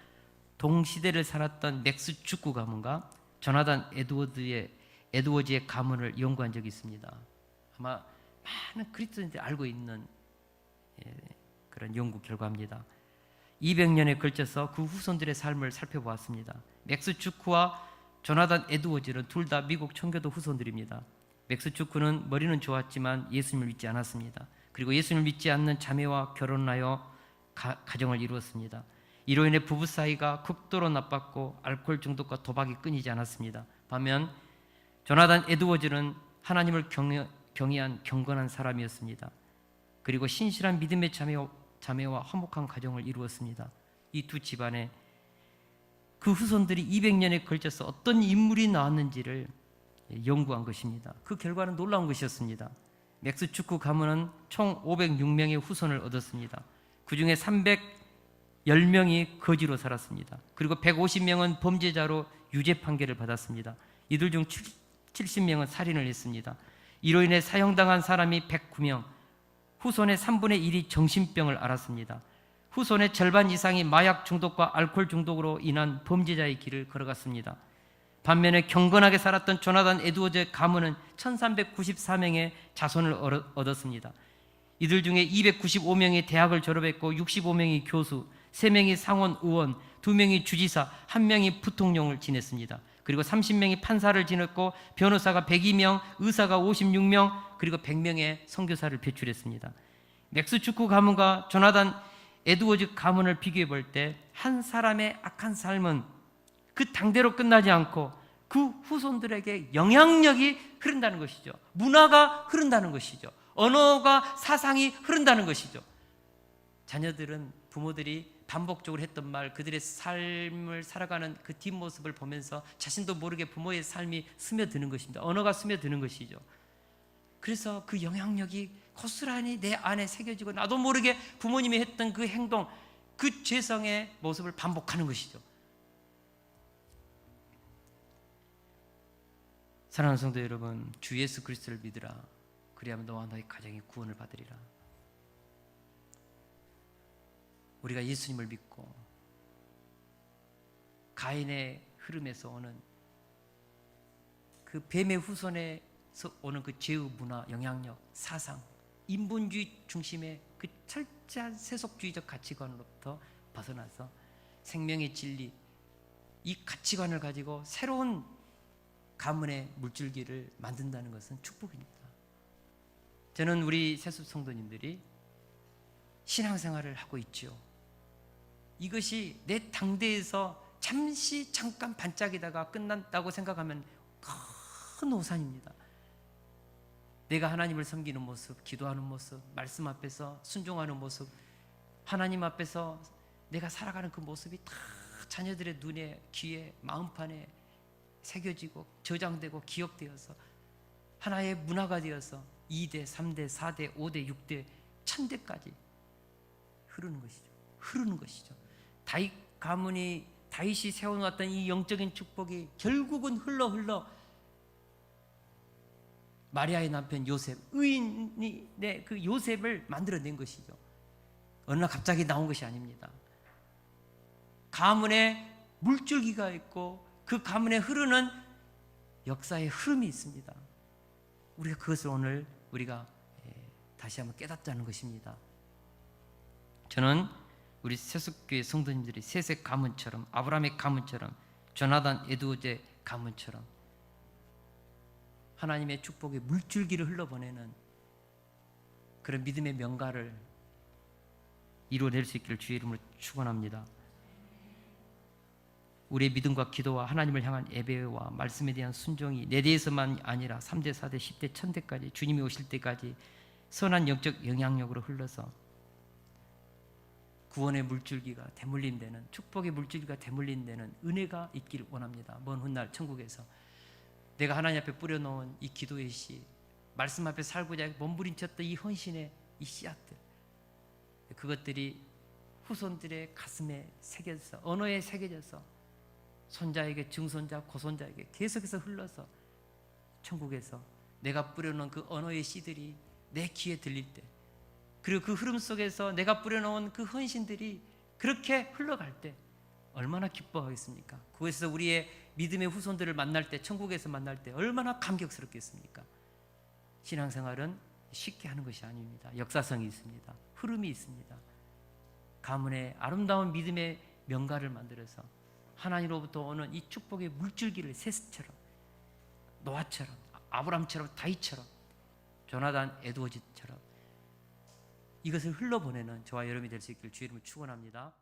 Speaker 1: 동시대를 살았던 맥스 축구 가문과 조나단 에드워즈의 가문을 연구한 적이 있습니다. 아마 많은 그리스도인들이 알고 있는 그런 연구 결과입니다. 200년에 걸쳐서 그 후손들의 삶을 살펴보았습니다. 맥스 축구와 조나단 에드워즈는 둘 다 미국 청교도 후손들입니다. 맥스 축구는 머리는 좋았지만 예수님을 믿지 않았습니다. 그리고 예수님을 믿지 않는 자매와 결혼하여 가정을 이루었습니다. 이로 인해 부부 사이가 극도로 나빴고 알코올 중독과 도박이 끊이지 않았습니다. 반면 조나단 에드워즈는 하나님을 경외한 경건한 사람이었습니다. 그리고 신실한 믿음의 자매와 화목한 가정을 이루었습니다. 이 두 집안에 그 후손들이 200년에 걸쳐서 어떤 인물이 나왔는지를 연구한 것입니다. 그 결과는 놀라운 것이었습니다. 맥스 축구 가문은 총 506명의 후손을 얻었습니다. 그 중에 310명이 거지로 살았습니다. 그리고 150명은 범죄자로 유죄 판결을 받았습니다. 이들 중 70명은 살인을 했습니다. 이로 인해 사형당한 사람이 109명, 후손의 3분의 1이 정신병을 앓았습니다. 후손의 절반 이상이 마약 중독과 알코올 중독으로 인한 범죄자의 길을 걸어갔습니다. 반면에 경건하게 살았던 조나단 에드워즈 가문은 1394명의 자손을 얻었습니다. 이들 중에 295명이 대학을 졸업했고 65명이 교수, 3명이 상원 의원, 2명이 주지사, 1명이 부통령을 지냈습니다. 그리고 30명이 판사를 지냈고 변호사가 102명, 의사가 56명, 그리고 100명의 선교사를 배출했습니다. 맥스 축구 가문과 조나단 에드워즈 가문을 비교해 볼 때 한 사람의 악한 삶은 그 당대로 끝나지 않고 그 후손들에게 영향력이 흐른다는 것이죠. 문화가 흐른다는 것이죠. 언어가, 사상이 흐른다는 것이죠. 자녀들은 부모들이 반복적으로 했던 말, 그들의 삶을 살아가는 그 뒷모습을 보면서 자신도 모르게 부모의 삶이 스며드는 것입니다. 언어가 스며드는 것이죠. 그래서 그 영향력이 고스란히 내 안에 새겨지고 나도 모르게 부모님이 했던 그 행동, 그 죄성의 모습을 반복하는 것이죠. 사랑하는 성도 여러분, 주 예수 그리스도를 믿으라. 그리하면 너와 너의 가정이 구원을 받으리라. 우리가 예수님을 믿고 가인의 흐름에서 오는 그 뱀의 후손에서 오는 그 죄의 문화, 영향력, 사상, 인본주의 중심의 그 철저한 세속주의적 가치관으로부터 벗어나서 생명의 진리, 이 가치관을 가지고 새로운 가문의 물줄기를 만든다는 것은 축복입니다. 저는 우리 세습 성도님들이 신앙생활을 하고 있죠. 이것이 내 당대에서 잠깐 반짝이다가 끝난다고 생각하면 큰 오산입니다. 내가 하나님을 섬기는 모습, 기도하는 모습, 말씀 앞에서 순종하는 모습, 하나님 앞에서 내가 살아가는 그 모습이 다 자녀들의 눈에, 귀에, 마음판에 새겨지고 저장되고 기억되어서 하나의 문화가 되어서 2대, 3대, 4대, 5대, 6대, 1000대까지 흐르는 것이죠. 다윗 가문이 다윗이 세워놓았던 이 영적인 축복이 결국은 흘러 마리아의 남편 요셉, 의인이 그 요셉을 만들어낸 것이죠. 어느 날 갑자기 나온 것이 아닙니다. 가문에 물줄기가 있고 그 가문에 흐르는 역사의 흐름이 있습니다. 우리가 그것을 오늘 우리가 다시 한번 깨닫자는 것입니다. 저는 우리 세속교회 성도님들이 셋의 가문처럼, 아브라함의 가문처럼, 조나단 에드워즈의 가문처럼 하나님의 축복의 물줄기를 흘러보내는 그런 믿음의 명가를 이루어낼 수 있기를 주의 이름으로 축원합니다. 우리의 믿음과 기도와 하나님을 향한 예배와 말씀에 대한 순종이 내 대에서만 아니라 3대, 4대, 10대, 1000대까지 주님이 오실 때까지 선한 영적 영향력으로 흘러서 구원의 물줄기가 대물림되는, 축복의 물줄기가 대물림되는 은혜가 있기를 원합니다. 먼 훗날 천국에서 내가 하나님 앞에 뿌려놓은 이 기도의 씨, 말씀 앞에 살고자 몸부림쳤던 이 헌신의 이 씨앗들, 그것들이 후손들의 가슴에 새겨져서, 언어에 새겨져서 손자에게, 증손자, 고손자에게 계속해서 흘러서 천국에서 내가 뿌려놓은 그 언어의 씨들이 내 귀에 들릴 때, 그리고 그 흐름 속에서 내가 뿌려놓은 그 헌신들이 그렇게 흘러갈 때 얼마나 기뻐하겠습니까? 그곳에서 우리의 믿음의 후손들을 만날 때, 천국에서 만날 때 얼마나 감격스럽겠습니까? 신앙생활은 쉽게 하는 것이 아닙니다. 역사성이 있습니다. 흐름이 있습니다. 가문의 아름다운 믿음의 명가를 만들어서 하나님으로부터 오는 이 축복의 물줄기를 셋처럼, 노아처럼, 아브람처럼, 다윗처럼, 조나단 에드워즈처럼 이것을 흘러보내는 저와 여러분이 될 수 있기를 주의 이름으로 축원합니다.